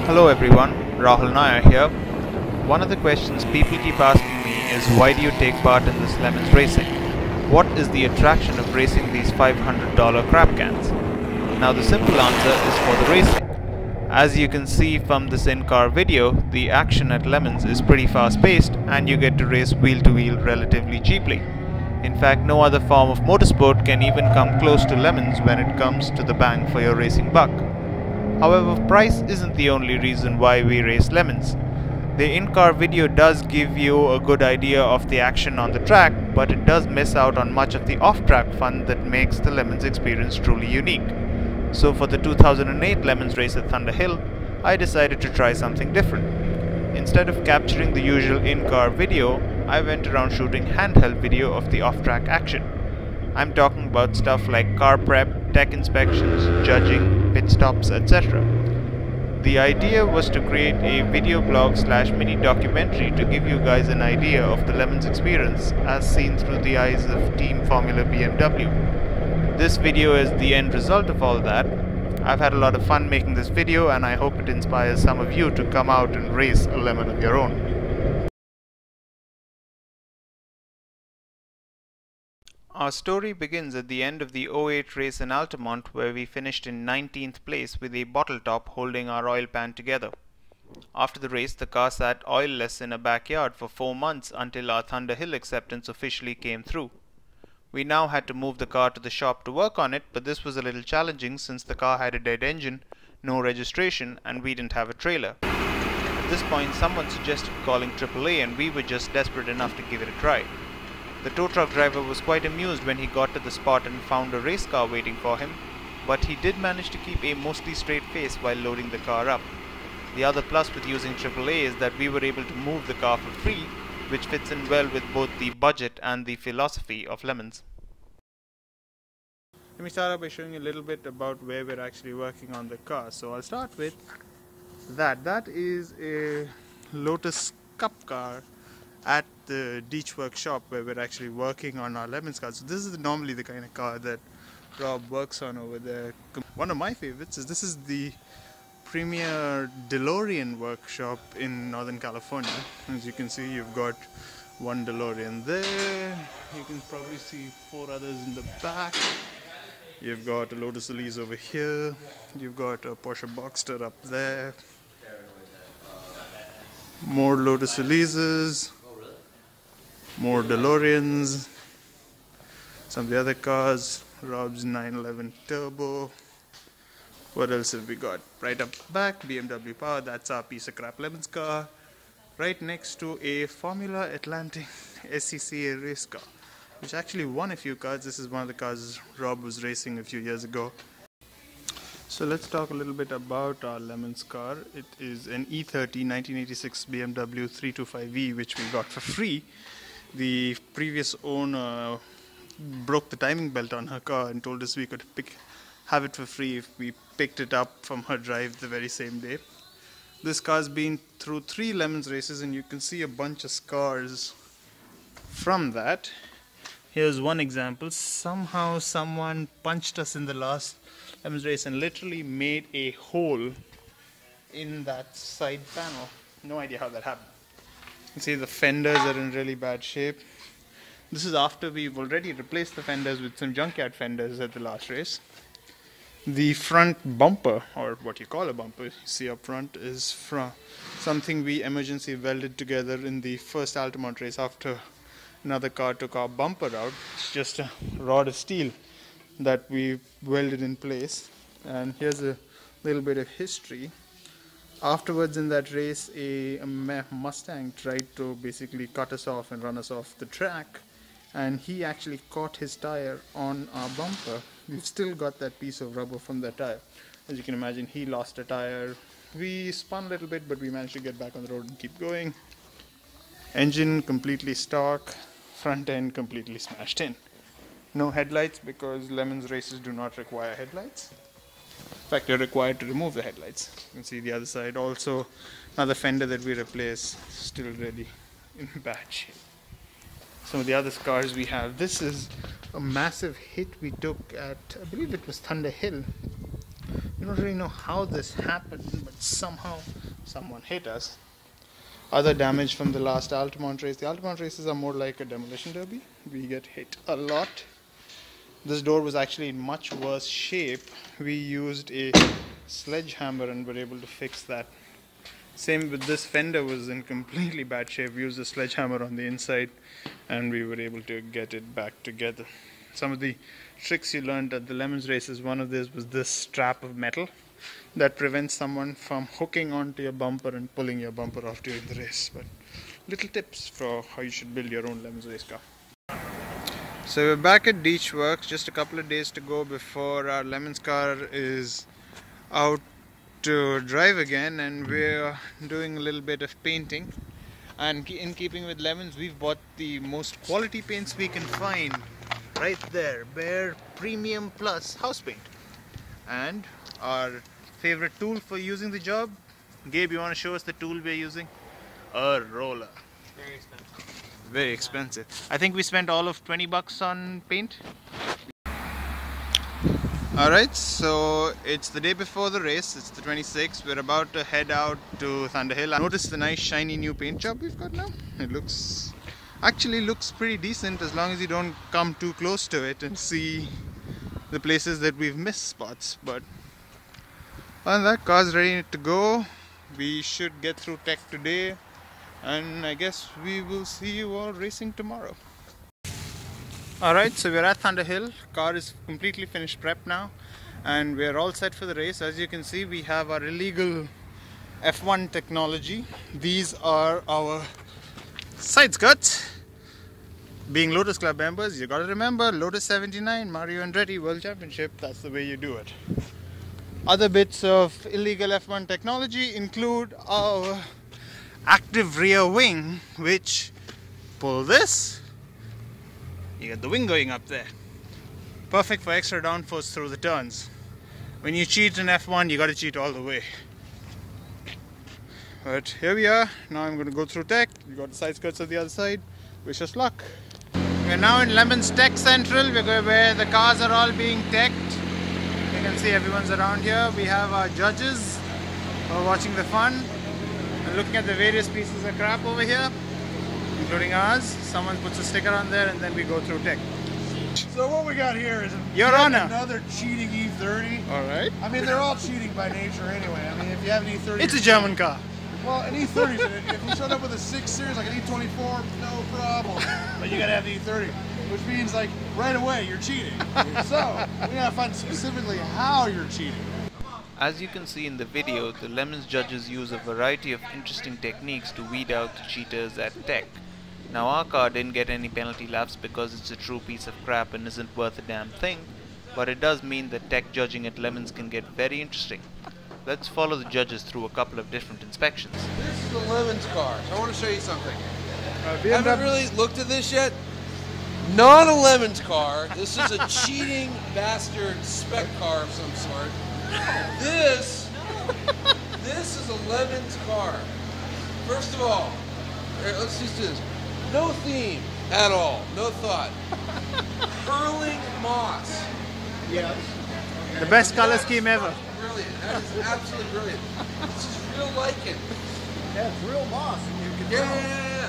Hello everyone, Rahul Nair here. One of the questions people keep asking me is why do you take part in this Lemons racing? What is the attraction of racing these $500 crab cans? Now the simple answer is for the racing. As you can see from this in-car video, the action at Lemons is pretty fast-paced and you get to race wheel-to-wheel relatively cheaply. In fact, no other form of motorsport can even come close to Lemons when it comes to the bang for your racing buck. However, price isn't the only reason why we race Lemons. The in-car video does give you a good idea of the action on the track, but it does miss out on much of the off-track fun that makes the Lemons experience truly unique. So for the 2008 Lemons race at Thunderhill, I decided to try something different. Instead of capturing the usual in-car video, I went around shooting handheld video of the off-track action. I'm talking about stuff like car prep, tech inspections, judging, pit stops, etc. The idea was to create a video blog / mini documentary to give you guys an idea of the Lemons experience as seen through the eyes of Team Formula BMW. This video is the end result of all that. I've had a lot of fun making this video and I hope it inspires some of you to come out and race a Lemon of your own. Our story begins at the end of the 08 race in Altamont where we finished in 19th place with a bottle top holding our oil pan together. After the race, the car sat oilless in a backyard for 4 months until our Thunderhill acceptance officially came through. We now had to move the car to the shop to work on it, but this was a little challenging since the car had a dead engine, no registration, and we didn't have a trailer. At this point, someone suggested calling AAA and we were just desperate enough to give it a try. The tow truck driver was quite amused when he got to the spot and found a race car waiting for him, but he did manage to keep a mostly straight face while loading the car up. The other plus with using AAA is that we were able to move the car for free, which fits in well with both the budget and the philosophy of Lemons. Let me start out by showing you a little bit about where we're actually working on the car. So I'll start with that. That is a Lotus Cup car at the Dietsch workshop where we're actually working on our Lemons cars. So this is normally the kind of car that Rob works on over there. One of my favorites is this is the premier DeLorean workshop in Northern California. As you can see, you've got one DeLorean there. You can probably see 4 others in the back. You've got a Lotus Elise over here. You've got a Porsche Boxster up there. More Lotus Elises. More DeLoreans, some of the other cars, Rob's 911 Turbo. What else have we got? Right up back, BMW Power, that's our piece of crap Lemons car. Right next to a Formula Atlantic SCCA race car, which actually won a few cars. This is one of the cars Rob was racing a few years ago. So let's talk a little bit about our Lemons car. It is an E30 1986 BMW 325e, which we got for free. The previous owner broke the timing belt on her car and told us we could have it for free if we picked it up from her drive the very same day. This car's been through 3 Lemons races and you can see a bunch of scars from that. Here's one example. Somehow someone punched us in the last Lemons race and literally made a hole in that side panel. No idea how that happened. You can see the fenders are in really bad shape. This is after we've already replaced the fenders with some junkyard fenders at the last race. The front bumper, or what you call a bumper, you see up front, is from something we emergency welded together in the first Altamont race after another car took our bumper out. It's just a rod of steel that we welded in place. And here's a little bit of history. Afterwards in that race, a Mustang tried to basically cut us off and run us off the track, and he actually caught his tire on our bumper. We've still got that piece of rubber from that tire. As you can imagine, he lost a tire. We spun a little bit, but we managed to get back on the road and keep going. Engine completely stock, front end completely smashed in. No headlights because Lemons races do not require headlights. In fact, you're required to remove the headlights. You can see the other side. Also, another fender that we replaced, still really in bad shape. Some of the other cars we have. This is a massive hit we took at, I believe it was Thunderhill. We don't really know how this happened, but somehow someone hit us. Other damage from the last Altamont race. The Altamont races are more like a demolition derby. We get hit a lot. This door was actually in much worse shape. We used a sledgehammer and were able to fix that. Same with this fender, was in completely bad shape. We used a sledgehammer on the inside and we were able to get it back together. Some of the tricks you learned at the Lemons races, one of these was this strap of metal that prevents someone from hooking onto your bumper and pulling your bumper off during the race. But little tips for how you should build your own Lemons race car. So we're back at Dietsch Works, just a couple of days to go before our Lemons car is out to drive again, and we're doing a little bit of painting. And in keeping with Lemons, we've bought the most quality paints we can find right there, Bare Premium Plus house paint. And our favorite tool for using the job, Gabe, you want to show us the tool we're using? A roller. Very expensive. Very expensive. I think we spent all of 20 bucks on paint. Alright, so it's the day before the race, it's the 26th. We're about to head out to Thunderhill. Notice the nice shiny new paint job we've got now. It actually looks pretty decent as long as you don't come too close to it and see the places that we've missed spots. But other than that, car's ready to go. We should get through tech today. And I guess we will see you all racing tomorrow. Alright, so we're at Thunderhill. Car is completely finished prep now. And we're all set for the race. As you can see, we have our illegal F1 technology. These are our side skirts. Being Lotus Club members, you gotta remember Lotus 79, Mario Andretti World Championship. That's the way you do it. Other bits of illegal F1 technology include our active rear wing, which pull this, you get the wing going up there. Perfect for extra downforce through the turns. When you cheat in F1, you gotta cheat all the way. But here we are. Now I'm gonna go through tech. We got the side skirts on the other side. Wish us luck. We're now in Lemons Tech Central. We're going where the cars are all being teched. You can see everyone's around here. We have our judges who are watching the fun. Looking at the various pieces of crap over here, including ours. Someone puts a sticker on there and then we go through tech. So what we got here is Your Honor, another cheating E30. Alright. I mean, they're all cheating by nature anyway. I mean, if you have an E30... It's a German car. Well, an E30, if you showed up with a 6 Series, like an E24, no problem. But you gotta have the E30, which means, like, right away, you're cheating. So, we gotta find specifically how you're cheating. As you can see in the video, the Lemons judges use a variety of interesting techniques to weed out the cheaters at tech. Now our car didn't get any penalty laps because it's a true piece of crap and isn't worth a damn thing, but it does mean that tech judging at Lemons can get very interesting. Let's follow the judges through a couple of different inspections. This is a Lemons car. I want to show you something. BMW. Haven't really looked at this yet. Not a Lemons car. This is a cheating bastard spec car of some sort. This is a Lemons car. First of all, here, let's just do this. No theme at all. No thought. Hurling moss. Yes. The best color scheme ever. Brilliant. That is absolutely brilliant. This is real lichen. Yeah, it's real moss. And you can Yeah.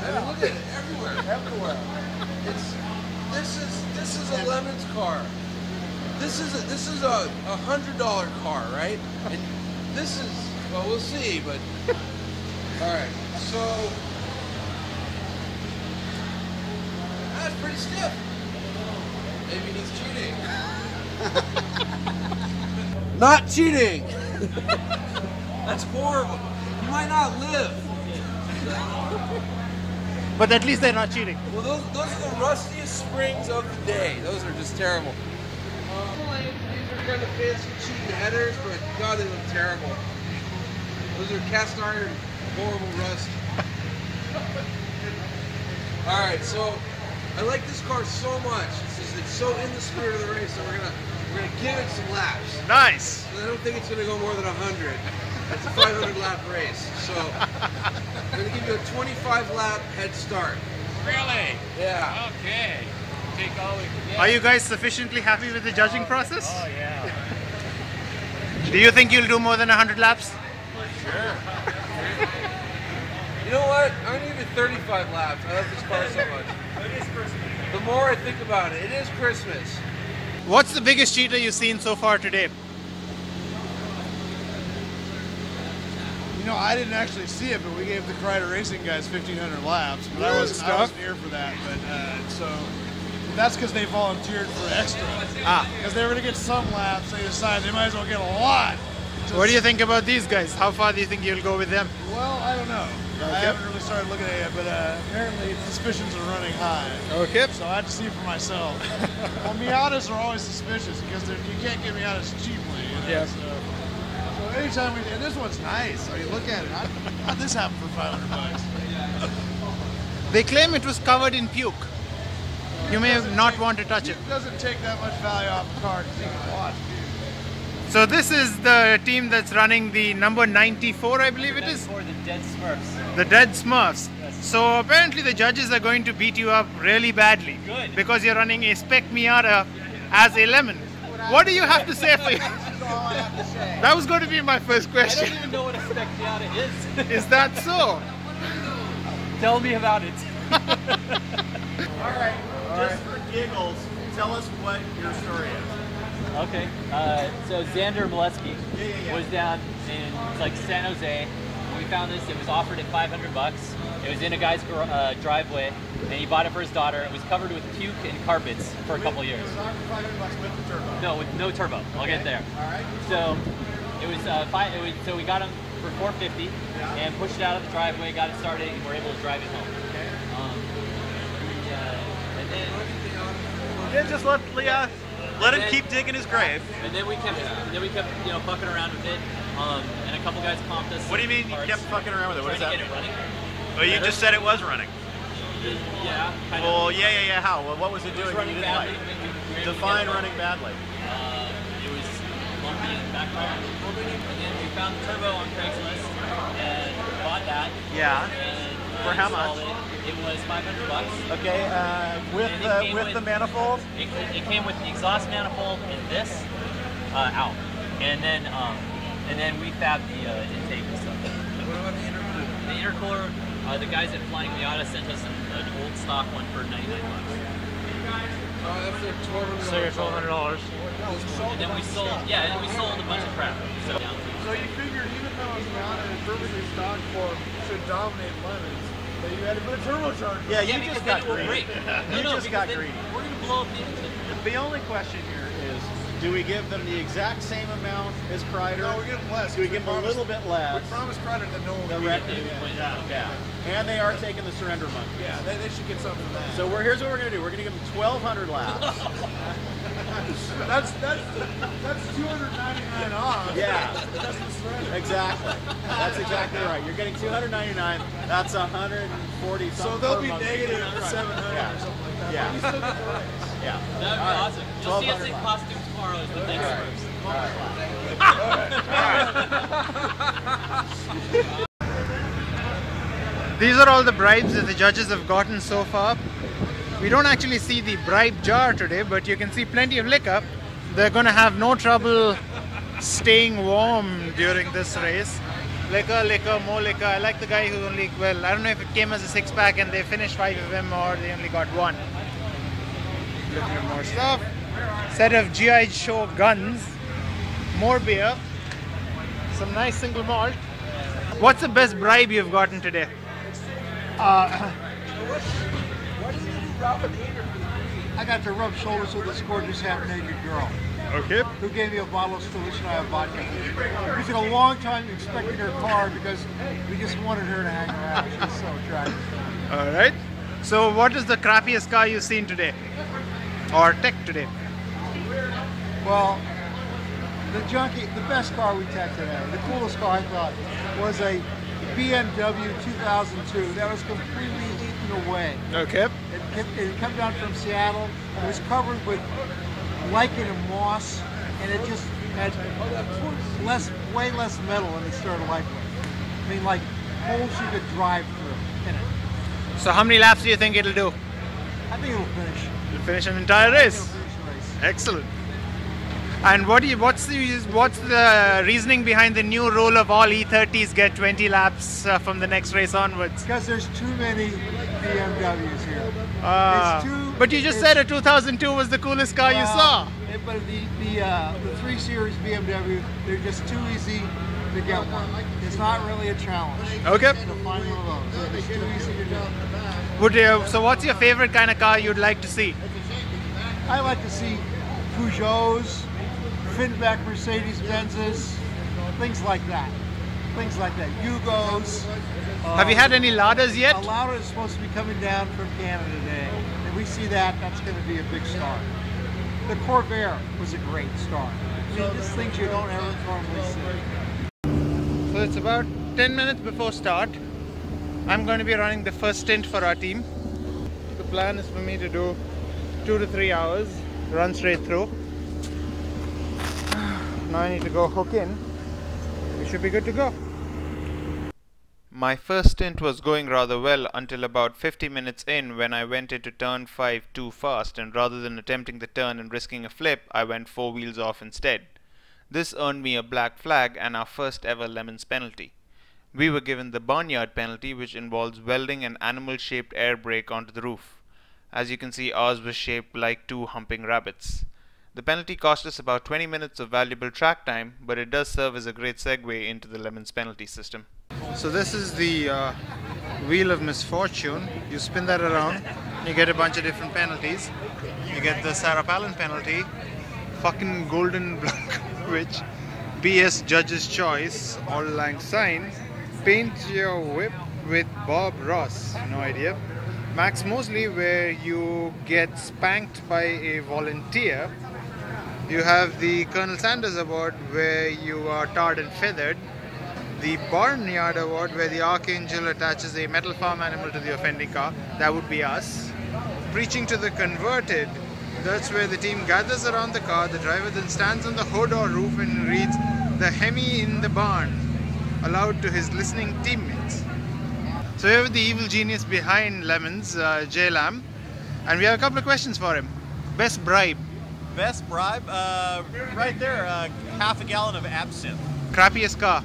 I mean, look at it everywhere. everywhere. This is a Lemons car. This is a $100 car, right? And this is, well, we'll see, but all right. So that's pretty stiff. Maybe he's cheating. Not cheating. That's horrible. You might not live. But at least they're not cheating. Well, those are the rustiest springs of the day. Those are just terrible. These are kind of fancy cheating headers, but God, they look terrible. Those are cast iron, horrible rust. All right, so I like this car so much. It's so in the spirit of the race, so we're gonna give it some laps. Nice. I don't think it's gonna go more than 100. It's a 500 lap race, so I'm gonna give you a 25 lap head start. Really? Yeah. Okay. Take all we can get. Are you guys sufficiently happy with the judging process? Oh, yeah. Do you think you'll do more than 100 laps? Sure. You know what? I'm gonna give it 35 laps. I love this car so much. It is Christmas. The more I think about it, it is Christmas. What's the biggest cheater you've seen so far today? You know, I didn't actually see it, but we gave the Kreider Racing guys 1,500 laps. But I wasn't here for that. But so that's because they volunteered for extra. Because they were going to get some laps. They decided they might as well get a lot. What do you think about these guys? How far do you think you'll go with them? Well, I don't know. I haven't really started looking at it, but apparently suspicions are running high. Okay. So I have to see for myself. Well, Miatas are always suspicious because you can't get Miatas cheaply. You know? Yeah. So anytime and this one's nice. I mean, look at it. How'd this happen for 500 bucks? They claim it was covered in puke. You may not want to touch it. It doesn't take that much value off the car because you can watch. So this is the team that's running the number 94, I believe it is? For the Dead Smurfs. The Dead Smurfs. Yes. So apparently the judges are going to beat you up really badly. Good. Because you're running a spec Miata as a lemon. What do you have to say for you? That's all I have to say. That was going to be my first I question. don't even know what a spec Miata is. Is that so? Tell me about it. Alright, just for giggles, tell us what your story is. Okay, so Xander Molesky was down in like San Jose. When we found this, it was offered at 500 bucks. It was in a guy's driveway, and he bought it for his daughter. It was covered with puke and carpets for a couple years. It was offered 500 bucks with the turbo. No, with no turbo. I'll get there. All right. So it was so we got him for $450 and pushed it out of the driveway, got it started, and we're able to drive it home. Okay. And then Yeah, just let him keep digging his grave. And then we kept, you know, fucking around with it. And a couple guys comped us. What do you mean you parts, kept fucking around with it? What is trying that? to get it running. Well, you just said it was running. Yeah. Kind Well, of. yeah. How? Well, what was it It was doing? running You didn't badly. like? We were able to Define get it running badly. It was lumpy in the background. And then we found the turbo on Craigslist and bought that. Yeah. And, For how installed much? It was $500. Okay. With And it the came the manifold. It came with the exhaust manifold and this out, and then we fabbed the intake and stuff. What about the intercooler? The intercooler, the guys at Flying Miata sent us an old stock one for $99. Oh, that's like $1,200. So you're $1,200. And then we sold, and we sold a bunch of crap. So, So you figured even though it's not in perfectly stock form should dominate lemons, that you had to put a turbocharger. Yeah, you because just then got it will greedy. break. You No, just because got then greedy. we're gonna blow up the engine. The only question here is, do we give them the exact same amount as Kreider? No, we give them less. Do we give them a little bit less? We promised Kreider that no one The would rec- get it. yeah. And they are taking the surrender money. Yeah, they should get something from that. So here's what we're gonna do. We're gonna give them 1,200 laps. That's 299 off. Yeah. That's the surrender. Exactly. That's exactly right. You're getting 299. That's 140 something. So they'll per be month. negative Right. 700 Yeah. or something like that. Yeah. But you still get the race. Yeah. That'd be All right. awesome. You'll see us 1,200 in laps. costume tomorrow as the next Smurfs. These are all the bribes that the judges have gotten so far. We don't actually see the bribe jar today, but you can see plenty of liquor. They're going to have no trouble staying warm during this race. Liquor, more liquor. I like the guy who only, well, I don't know if it came as a six-pack and they finished 5 of them or they only got 1. Looking at more stuff. Set of GI Show guns. More beer. Some nice single malt. What's the best bribe you've gotten today? I got to rub shoulders with this gorgeous half-naked girl Okay. who gave me a bottle of Stolichnaya vodka. We took a long time inspecting her car because we just wanted her to hang around. She's so attractive. Alright. So what is the crappiest car you've seen today? Or tech today? Well, the best car we tech today, the coolest car I thought, was a BMW 2002. That was completely eaten away. Okay. It had come down from Seattle. It was covered with lichen and moss, and it just had way less metal than it started life with. I mean, like holes you could drive through in it. So how many laps do you think it'll do? I think it'll finish. You'll finish an entire race. It'll finish the race. Excellent. And what's the reasoning behind the new rule of all E30s get 20 laps from the next race onwards? Because there's too many BMWs here. But you just said a 2002 was the coolest car you saw. But the 3 Series BMW, they're just too easy to get one. It's not really a challenge. Okay. To find one of those. It's too easy to do. So what's your favorite kind of car you'd like to see? I like to see Peugeots, Finback Mercedes-Benzes, things like that. Things like that. Yugos. Have you had any Ladas yet? A Lada is supposed to be coming down from Canada today. And we see that's going to be a big star. The Corvair was a great star. I mean, just things you don't ever normally see. So it's about 10 minutes before start. I'm going to be running the first stint for our team. The plan is for me to do 2 to 3 hours, run straight through. Now I need to go hook in. We should be good to go. My first stint was going rather well until about 50 minutes in, when I went into turn 5 too fast, and rather than attempting the turn and risking a flip, I went 4 wheels off instead. This earned me a black flag and our first ever Lemons penalty. We were given the barnyard penalty, which involves welding an animal-shaped air brake onto the roof. As you can see, ours was shaped like 2 humping rabbits. The penalty cost us about 20 minutes of valuable track time, but it does serve as a great segue into the Lemons penalty system. So this is the wheel of misfortune. You spin that around, you get a bunch of different penalties. You get the Sarah Palin penalty, fucking golden block, which BS Judge's Choice, all lang syne, paint your whip with Bob Ross, no idea. Max Moseley, where you get spanked by a volunteer. You have the Colonel Sanders Award, where you are tarred and feathered. The Barnyard Award, where the Archangel attaches a metal farm animal to the offending car. That would be us. Preaching to the converted, that's where the team gathers around the car. The driver then stands on the hood or roof and reads "The Hemi in the barn" aloud to his listening teammates. So we have the evil genius behind Lemons, J. Lamm, and we have a couple of questions for him. Best bribe? Best bribe? Right there, half a gallon of absinthe. Crappiest car?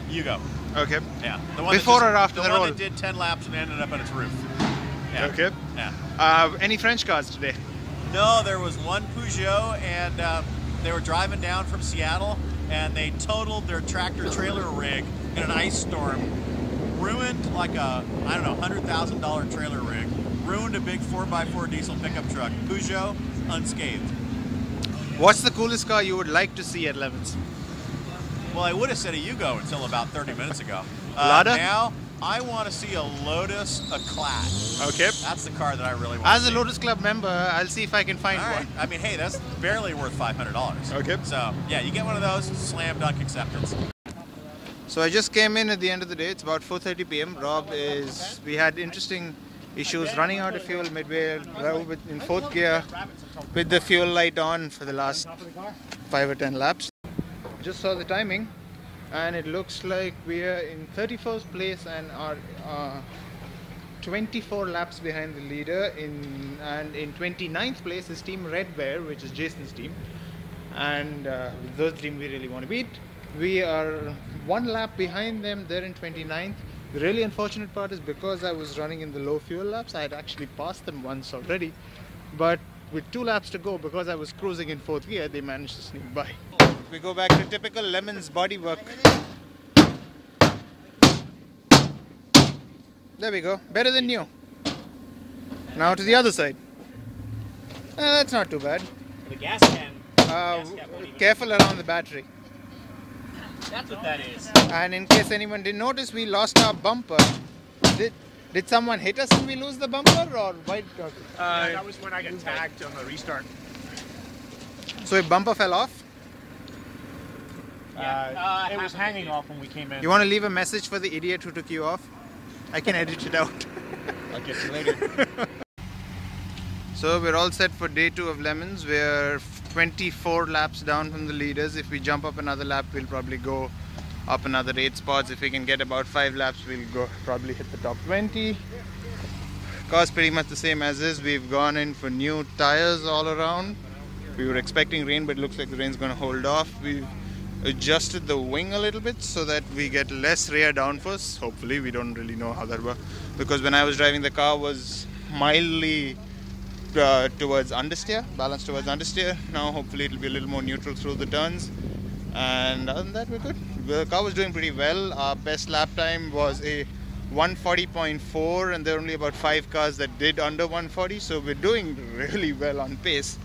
You go. Okay. Yeah. The one Before or after the roll? one that did 10 laps and ended up on its roof. Yeah. Okay. Yeah. Any French cars today? No, there was one Peugeot, and they were driving down from Seattle, and they totaled their tractor-trailer rig in an ice storm. Ruined like a, I don't know, $100,000 trailer rig. Ruined a big 4x4 diesel pickup truck. Peugeot, unscathed. What's the coolest car you would like to see at Lemons? Well, I would have said a Yugo until about 30 minutes ago. Lada? Now, I want to see a Lotus Eclat. Okay. That's the car that I really want As to see. a Lotus Club member, I'll see if I can find All right. one. I mean, hey, that's barely worth $500. Okay. So, yeah, you get one of those, slam dunk acceptance. So I just came in at the end of the day. It's about 4:30 p.m. We had interesting issues running out of fuel midway in 4th gear with the fuel light on for the last 5 or 10 laps. Just saw the timing, and it looks like we are in 31st place and are 24 laps behind the leader. And in 29th place is Team Red Bear, which is Jason's team, and those team we really want to beat. We are 1 lap behind them. They're in 29th. The really unfortunate part is because I was running in the low fuel laps, I had actually passed them once already, but with 2 laps to go, because I was cruising in 4th gear, they managed to sneak by. We go back to typical Lemons bodywork. There we go. Better than new. Now to the other side. That's not too bad. The gas can. Careful around the battery. That's what that is. And in case anyone didn't notice, we lost our bumper. Did someone hit us and we lose the bumper, or why? That was when I got tagged on the restart. So a bumper fell off? It was hanging off when we came in. You want to leave a message for the idiot who took you off? I can edit it out. I'll get you later. So we're all set for day 2 of Lemons. We're 24 laps down from the leaders. If we jump up another lap, we'll probably go up another 8 spots. If we can get about 5 laps, we'll probably hit the top 20. Car's pretty much the same as is. We've gone in for new tires all around. We were expecting rain, but it looks like the rain's going to hold off. We've adjusted the wing a little bit so that we get less rear downforce. Hopefully, we don't really know how that works, because when I was driving, the car was mildly towards understeer, balanced towards understeer. Now hopefully it'll be a little more neutral through the turns, and other than that we're good. The car was doing pretty well. Our best lap time was a 140.4, and there are only about 5 cars that did under 140, so we're doing really well on pace.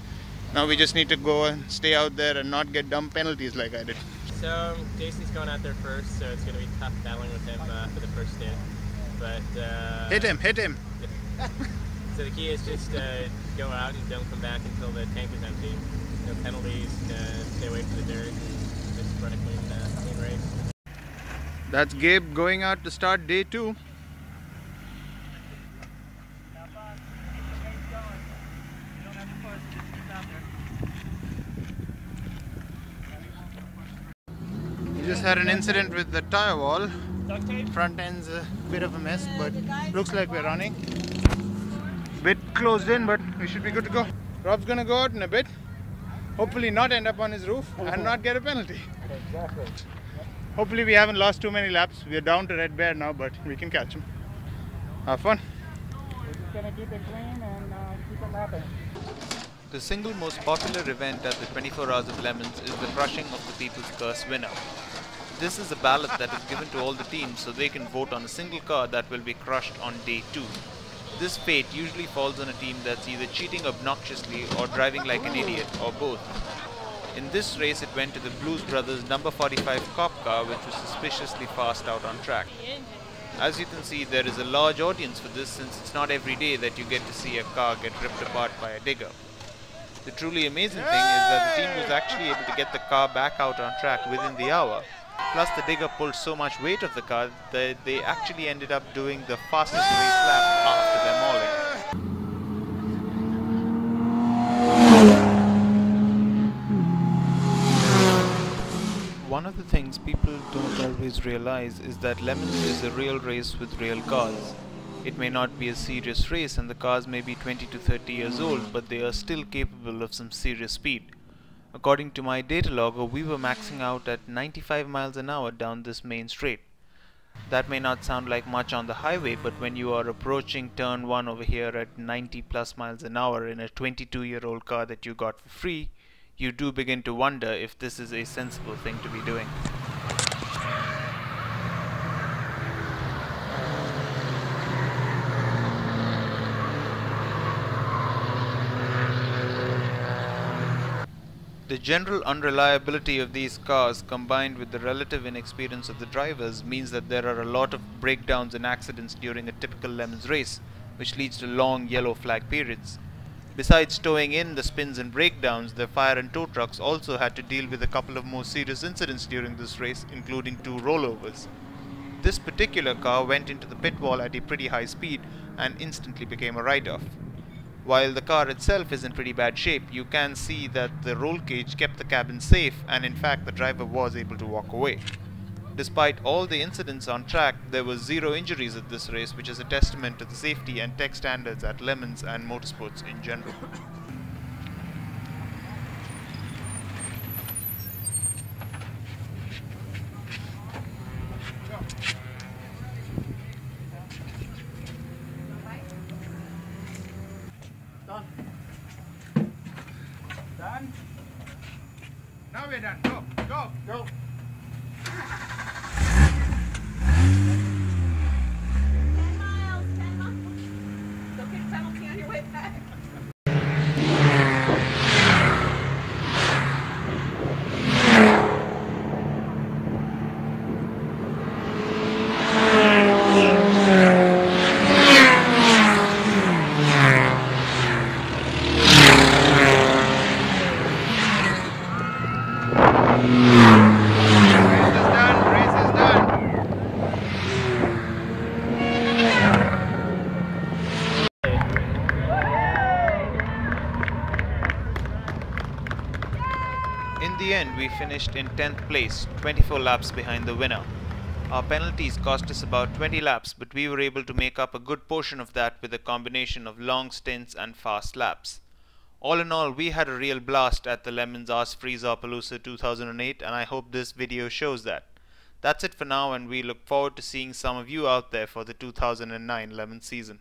Now we just need to go and stay out there and not get dumb penalties like I did. So Jason's going out there first, so it's going to be tough battling with him for the first stint. But hit him! So the key is just go out and don't come back until the tank is empty. No penalties, stay away from the dirt, and just run a clean race. That's Gabe going out to start day 2. We just had an incident with the tire wall. Front end's a bit of a mess, but looks like we're running. Bit closed in, but we should be good to go. Rob's gonna go out in a bit, hopefully not end up on his roof and not get a penalty. Exactly. Hopefully we haven't lost too many laps. We're down to Red Bear now, but we can catch him. Have fun. We're just gonna keep it clean and keep it lapping. The single most popular event at the 24 Hours of Lemons is the crushing of the People's Curse winner. This is a ballot that is given to all the teams so they can vote on a single car that will be crushed on day 2. This fate usually falls on a team that's either cheating obnoxiously or driving like an idiot, or both. In this race it went to the Blues Brothers number 45 cop car, which was suspiciously fast out on track. As you can see, there is a large audience for this, since it's not every day that you get to see a car get ripped apart by a digger. The truly amazing thing is that the team was actually able to get the car back out on track within the hour. Plus the digger pulled so much weight of the car that they actually ended up doing the fastest race lap after their mauling. One of the things people don't always realize is that Lemons is a real race with real cars. It may not be a serious race and the cars may be 20 to 30 years old, but they are still capable of some serious speed. According to my data logger, we were maxing out at 95 miles an hour down this main straight. That may not sound like much on the highway, but when you are approaching turn 1 over here at 90 plus miles an hour in a 22-year-old car that you got for free, you do begin to wonder if this is a sensible thing to be doing. The general unreliability of these cars, combined with the relative inexperience of the drivers, means that there are a lot of breakdowns and accidents during a typical Lemons race, which leads to long yellow flag periods. Besides towing in the spins and breakdowns, the fire and tow trucks also had to deal with a couple of more serious incidents during this race, including 2 rollovers. This particular car went into the pit wall at a pretty high speed and instantly became a write-off. While the car itself is in pretty bad shape, you can see that the roll cage kept the cabin safe, and in fact the driver was able to walk away. Despite all the incidents on track, there were 0 injuries at this race, which is a testament to the safety and tech standards at Lemons and motorsports in general. Done? Now we're done. Go, go, go. 10 miles. Don't get a penalty on your way back. In the end, we finished in 10th place, 24 laps behind the winner. Our penalties cost us about 20 laps, but we were able to make up a good portion of that with a combination of long stints and fast laps. All in all, we had a real blast at the Lemons Arse-Freeza-Apalooza 2008, and I hope this video shows that. That's it for now, and we look forward to seeing some of you out there for the 2009 Lemon season.